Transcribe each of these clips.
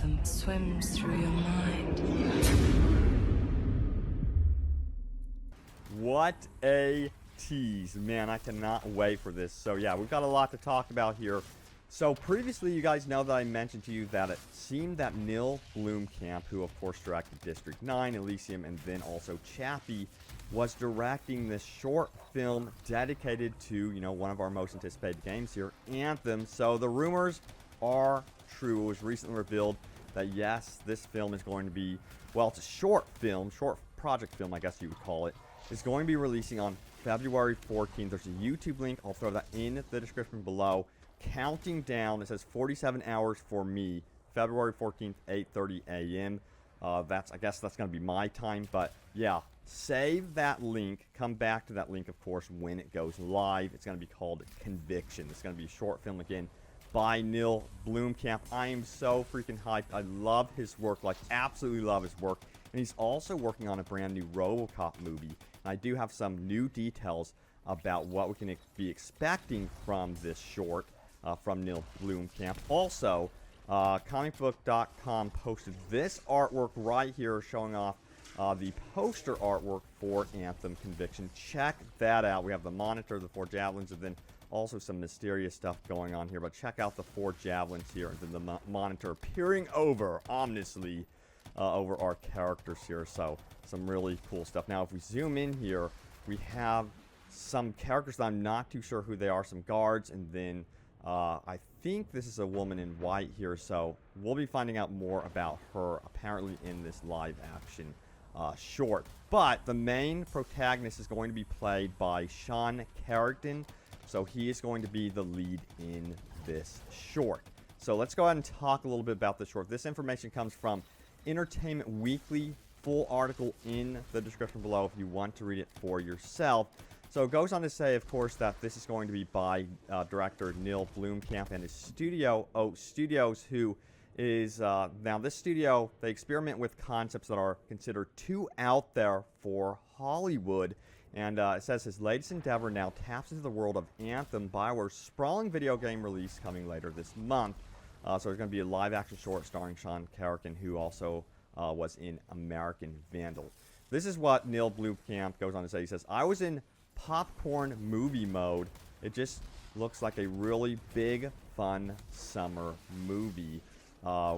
anthem swims through your mind. What a tease. Man, I cannot wait for this. So yeah, we've got a lot to talk about here. So previously, you guys know that I mentioned to you that it seemed that Neill Blomkamp, who of course directed District 9, Elysium, and then also Chappie, was directing this short film dedicated to, you know, one of our most anticipated games here, Anthem. So the rumors are true. It was recently revealed that yes, this film is going to be, well, it's a short film, short project film, I guess you would call it. It's going to be releasing on February 14th. There's a YouTube link. I'll throw that in the description below. Counting down, it says 47 hours for me, February 14th, 8:30 a.m. I guess that's going to be my time, but yeah, save that link. Come back to that link, of course, when it goes live. It's going to be called Conviction. It's going to be a short film again by Neill Blomkamp. I am so freaking hyped. I love his work, like absolutely love his work. And he's also working on a brand new Robocop movie. And I do have some new details about what we can be expecting from this short from Neill Blomkamp. Also, comicbook.com posted this artwork right here showing off the poster artwork for Anthem Conviction. Check that out. We have the monitor, the 4 javelins, and then also some mysterious stuff going on here. But check out the 4 javelins here, and then the monitor peering over ominously over our characters here. So some really cool stuff. Now, if we zoom in here, we have some characters that I'm not too sure who they are. Some guards, and then I think this is a woman in white here, so we'll be finding out more about her apparently in this live action short. But the main protagonist is going to be played by Sean Carrington, so he is going to be the lead in this short. So let's go ahead and talk a little bit about this short. This information comes from Entertainment Weekly, full article in the description below if you want to read it for yourself. So it goes on to say, of course, that this is going to be by director Neill Blomkamp and his studio, Oats Studios, who is, now this studio, they experiment with concepts that are considered too out there for Hollywood. And it says his latest endeavor now taps into the world of Anthem, BioWare's sprawling video game release coming later this month. So there's going to be a live-action short starring Sean Carrington, who also was in American Vandal. This is what Neill Blomkamp goes on to say. He says, I was in popcorn movie mode. It just looks like a really big, fun summer movie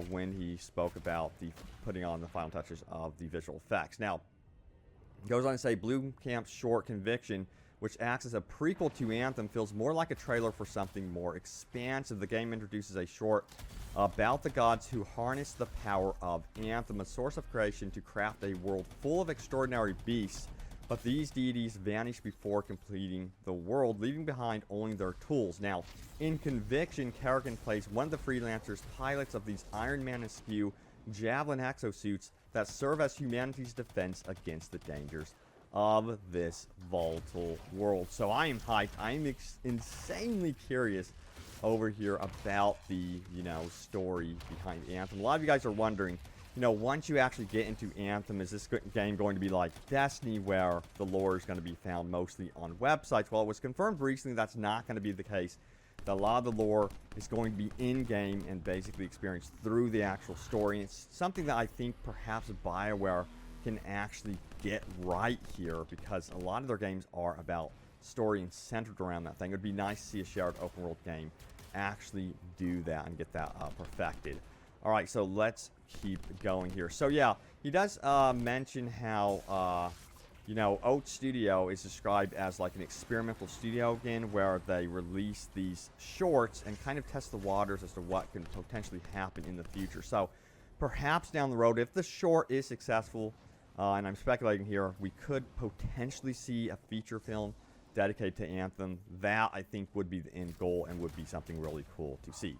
when he spoke about the putting on the final touches of the visual effects. Now, it goes on to say Blomkamp's short Conviction, which acts as a prequel to Anthem, feels more like a trailer for something more expansive. The game introduces a short about the gods who harness the power of Anthem, a source of creation to craft a world full of extraordinary beasts. But these deities vanish before completing the world, leaving behind only their tools. Now, in Conviction, Carrington plays one of the freelancers pilots of these Iron Man-esque Javelin exosuits that serve as humanity's defense against the dangers of this volatile world. So I am hyped. I am insanely curious over here about the, story behind Anthem. A lot of you guys are wondering, once you actually get into Anthem, is this game going to be like Destiny, where the lore is going to be found mostly on websites? Well, it was confirmed recently that's not going to be the case. That a lot of the lore is going to be in-game and basically experienced through the actual story. And it's something that I think perhaps BioWare can actually get right here, because a lot of their games are about story and centered around that thing. It would be nice to see a shared open-world game actually do that and get that perfected. All right, so let's keep going here. So yeah, he does mention how Oats Studio is described as like an experimental studio again, where they release these shorts and kind of test the waters as to what can potentially happen in the future. So perhaps down the road, if the short is successful, and I'm speculating here, we could potentially see a feature film dedicated to Anthem. That, I think, would be the end goal and would be something really cool to see.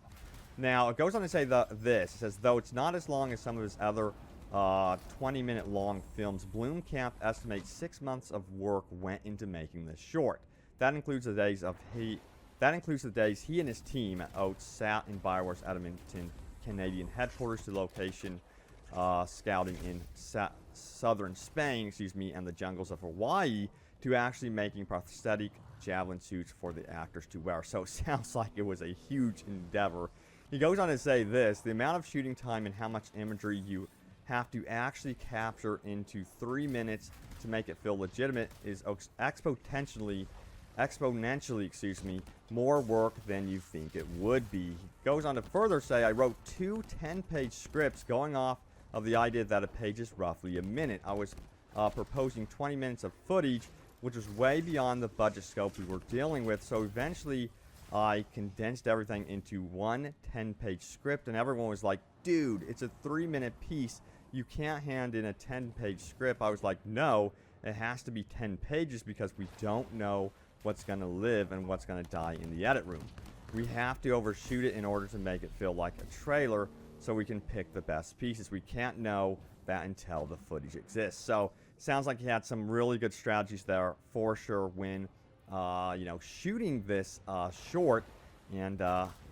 Now, it goes on to say this. It says, though it's not as long as some of his other 20-minute long films, Blomkamp estimates 6 months of work went into making this short. That includes the days he and his team at Oats sat in BioWare's Edmonton, Canadian headquarters to location scouting in southern Spain, and the jungles of Hawaii, to actually making prosthetic javelin suits for the actors to wear. So it sounds like it was a huge endeavor. He goes on to say this: the amount of shooting time and how much imagery you have to actually capture into 3 minutes to make it feel legitimate is exponentially, more work than you think it would be. He goes on to further say, I wrote 2 10-page scripts going off of the idea that a page is roughly a minute. I was proposing 20 minutes of footage, which was way beyond the budget scope we were dealing with, so eventually I condensed everything into one 10-page script, and everyone was like, dude, it's a 3-minute piece. You can't hand in a 10-page script. I was like, no, it has to be 10 pages because we don't know what's going to live and what's going to die in the edit room. We have to overshoot it in order to make it feel like a trailer so we can pick the best pieces. We can't know that until the footage exists. So, sounds like he had some really good strategies there for sure when shooting this short, and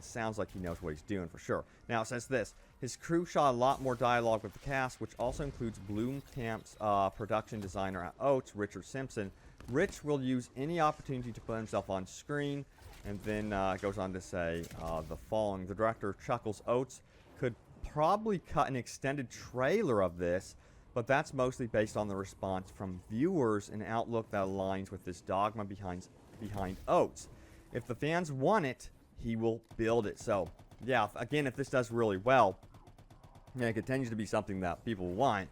sounds like he knows what he's doing for sure. Now, it says this: his crew shot a lot more dialogue with the cast, which also includes Blomkamp's production designer at Oats, Richard Simpson. Rich will use any opportunity to put himself on screen, and then goes on to say the following: the director chuckles, Oats could probably cut an extended trailer of this, but that's mostly based on the response from viewers, an outlook that aligns with this dogma behind Oats. If the fans want it, he will build it. So, yeah, again, if this does really well, and it continues to be something that people want,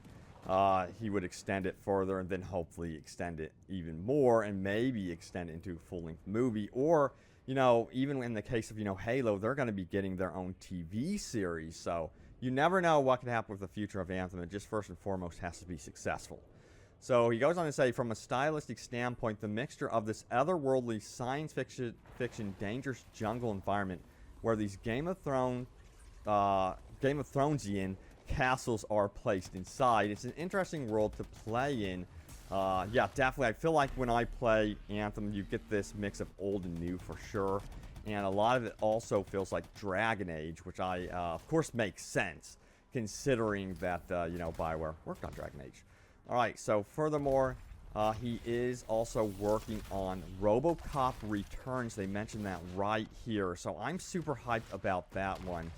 he would extend it further and then hopefully extend it even more and maybe extend it into a full-length movie. Or, even in the case of, Halo, they're going to be getting their own TV series. So, you never know what could happen with the future of Anthem. It just first and foremost has to be successful. So he goes on to say, from a stylistic standpoint, the mixture of this otherworldly science fiction dangerous jungle environment where these Game of Thronesian castles are placed inside. It's an interesting world to play in. Yeah, definitely. I feel like when I play Anthem, you get this mix of old and new for sure. And a lot of it also feels like Dragon Age, which of course, makes sense, considering that, BioWare worked on Dragon Age. Alright, so furthermore, he is also working on Robocop Returns. They mentioned that right here. So I'm super hyped about that one.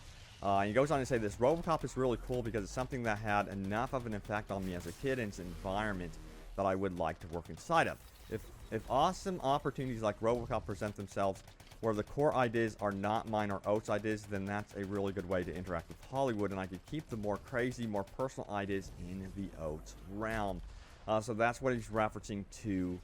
He goes on to say this: Robocop is really cool because it's something that had enough of an effect on me as a kid and its environment that I would like to work inside of. If awesome opportunities like Robocop present themselves where the core ideas are not mine or Oats' ideas, then that's a really good way to interact with Hollywood, and I could keep the more crazy, more personal ideas in the Oats realm. So that's what he's referencing to,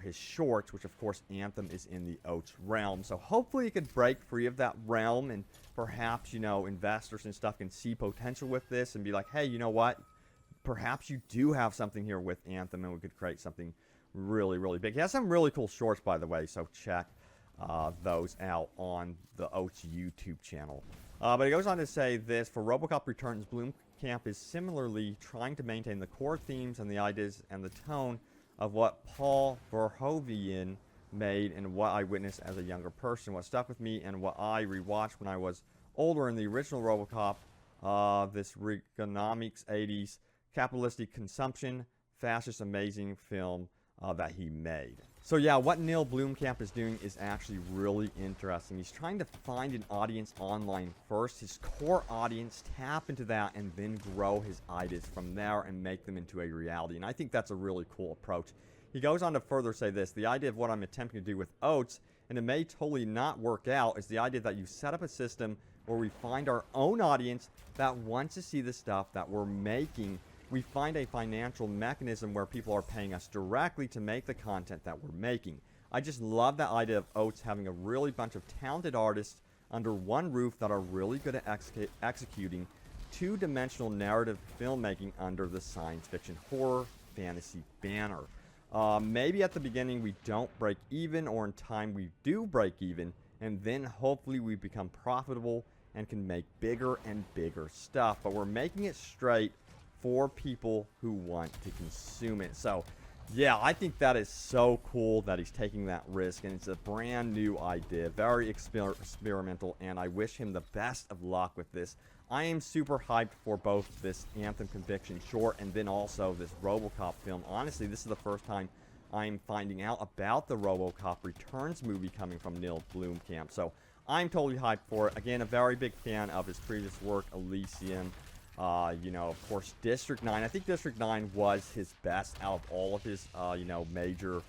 his shorts, which of course Anthem is in the Oats realm. So hopefully he could break free of that realm, and perhaps, investors and stuff can see potential with this and be like, hey, you know what? Perhaps you do have something here with Anthem, and we could create something really, really big. He has some really cool shorts, by the way, so check those out on the Oats YouTube channel. But he goes on to say this: for Robocop Returns, Blomkamp is similarly trying to maintain the core themes and the ideas and the tone of what Paul Verhoeven made and what I witnessed as a younger person. What stuck with me and what I rewatched when I was older in the original Robocop, this Reaganomics 80s capitalistic consumption, fascist, amazing film that he made. So yeah, what Neill Blomkamp is doing is actually really interesting. He's trying to find an audience online first, his core audience, tap into that, and then grow his ideas from there and make them into a reality. And I think that's a really cool approach. He goes on to further say this: the idea of what I'm attempting to do with Oats, and it may totally not work out, is the idea that you set up a system where we find our own audience that wants to see the stuff that we're making. We find a financial mechanism where people are paying us directly to make the content that we're making. I just love that idea of Oats having a really bunch of talented artists under one roof that are really good at executing two-dimensional narrative filmmaking under the science fiction horror fantasy banner. Maybe at the beginning we don't break even, or in time we do break even, and then hopefully we become profitable and can make bigger and bigger stuff. But we're making it straight for people who want to consume it. So yeah, I think that is so cool that he's taking that risk, and it's a brand new idea, very experimental, and I wish him the best of luck with this. I am super hyped for both this Anthem Conviction short and then also this Robocop film. Honestly, this is the first time I'm finding out about the Robocop Returns movie coming from Neill Blomkamp. So I'm totally hyped for it. Again, a very big fan of his previous work, Elysium. You know, of course, District 9. I think District 9 was his best out of all of his, you know, major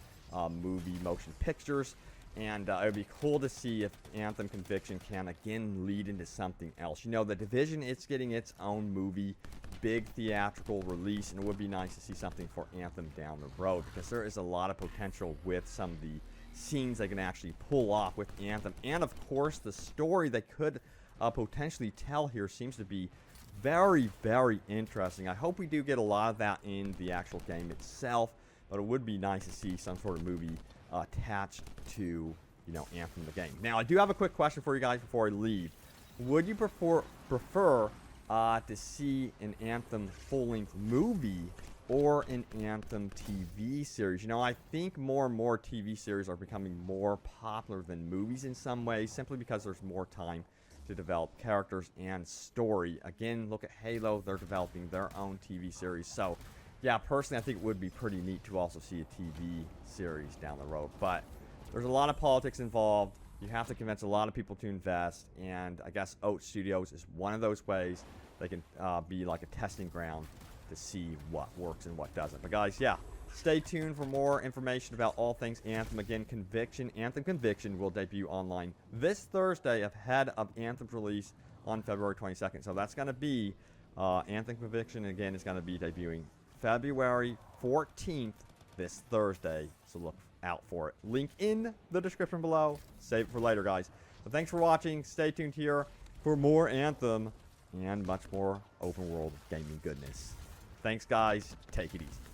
movie motion pictures. And it would be cool to see if Anthem Conviction can, again, lead into something else. You know, The Division, it's getting its own movie, big theatrical release, and it would be nice to see something for Anthem down the road, because there is a lot of potential with some of the scenes they can actually pull off with Anthem. And, of course, the story they could potentially tell here seems to be very, very interesting. I hope we do get a lot of that in the actual game itself, but it would be nice to see some sort of movie attached to, you know, Anthem the game. Now, I do have a quick question for you guys before I leave. Would you prefer to see an Anthem full-length movie or an Anthem TV series? You know, I think more and more TV series are becoming more popular than movies in some ways, simply because there's more time to develop characters and story. Again, look at Halo. They're developing their own TV series. So, yeah, personally, I think it would be pretty neat to also see a TV series down the road. But there's a lot of politics involved. You have to convince a lot of people to invest. And I guess Oats Studios is one of those ways they can be like a testing ground to see what works and what doesn't. But, guys, yeah, stay tuned for more information about all things Anthem. Again, Anthem Conviction will debut online this Thursday ahead of Anthem's release on February 22nd. So that's going to be Anthem Conviction, again, is going to be debuting February 14th, this Thursday, so look out for it. Link in the description below. Save it for later, guys. But thanks for watching. Stay tuned here for more Anthem and much more open world gaming goodness. Thanks, guys. Take it easy.